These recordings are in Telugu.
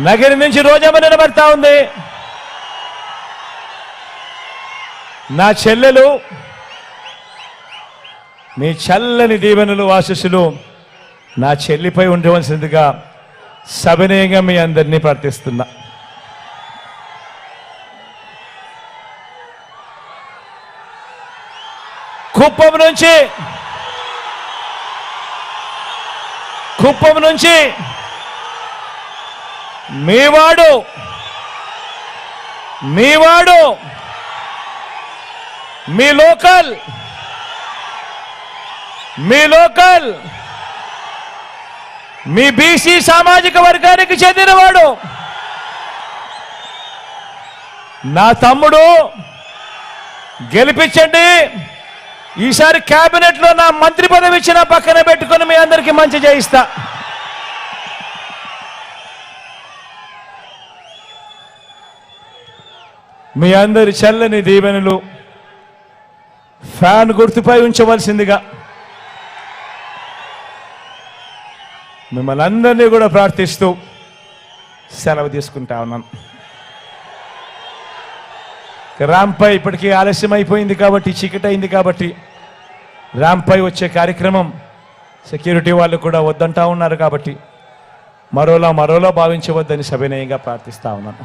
నగరి నుంచి రోజమ్మ నిలబడతా ఉంది. నా చెల్లెలు, మీ చల్లని దీవెనలు ఆశీస్సులు నా చెల్లిపై ఉండవలసిందిగా సవినయంగా మీ అందరినీ ప్రార్థిస్తున్నా. కుప్పం నుంచి మీవాడు మీ లోకల్ మీ బీసీ సామాజిక వర్గానికి చెందినవాడు నా తమ్ముడు. గెలిపించండి. ఈసారి కేబినెట్ లో నా మంత్రి పదవి ఇచ్చిన పక్కన పెట్టుకుని మీ అందరికీ మంచి చేయిస్తా. మీ అందరి చల్లని దీవెనలు ఫ్యాన్ గుర్తుపై ఉంచవలసిందిగా మిమ్మల్ని అందరినీ కూడా ప్రార్థిస్తూ సెలవు తీసుకుంటా ఉన్నాను. ర్యాంపై ఇప్పటికీ ఆలస్యం అయిపోయింది కాబట్టి, చీకటి అయింది కాబట్టి ర్యాంపై వచ్చే కార్యక్రమం సెక్యూరిటీ వాళ్ళు కూడా వద్దంటా ఉన్నారు కాబట్టి మరోలా భావించవద్దని సవినయంగా ప్రార్థిస్తా ఉన్నాను.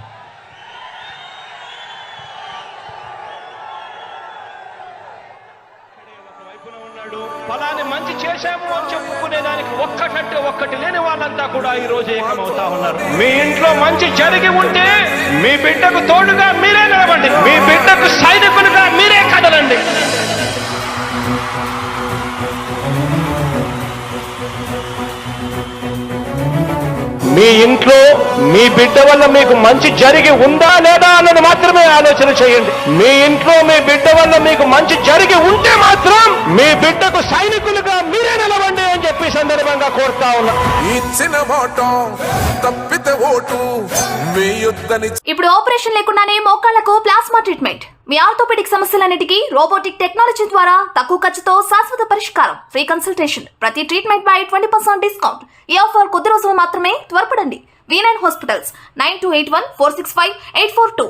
ఫలాన్ని మంచి చేశాము అని చెప్పుకునేదానికి ఒక్కటి లేని వాళ్ళంతా కూడా ఈ రోజు ఏకమవుతా ఉన్నారు. మీ ఇంట్లో మంచి జరిగి ఉంటే మీ బిడ్డకు తోడుగా మీరే నిలబండి. మీ బిడ్డకు సైనికులుగా మీరే కదలండి. మీ ఇంట్లో మీ బిడ్డ వల్ల మీకు మంచి జరిగి ఉందా లేదా అన్నది మాత్రమే ఆలోచన చేయండి. మీ ఇంట్లో మీ బిడ్డ వల్ల మీకు మంచి జరిగి ఉంటే మాత్రం మీ బిడ్డకు సైనికులుగా మీరే నిలవండి అని చెప్పి సందర్భంగా కోరుతా ఉన్నా. ఇప్పుడు ఆపరేషన్ లేకుండానే మోకాళ్లకు ప్లాస్మా ట్రీట్మెంట్. మీ ఆర్థోపెడిక్ సమస్యలన్నిటికీ రోబోటిక్ టెక్నాలజీ ద్వారా తక్కువ ఖర్చుతో శాశ్వత పరిష్కారం. Free consultation. ప్రతి ట్రీట్మెంట్ పై 20% డిస్కౌంట్. ఈ ఆఫర్ కొద్ది రోజులు మాత్రమే. త్వరపడండి. V9 hospitals 9281465842.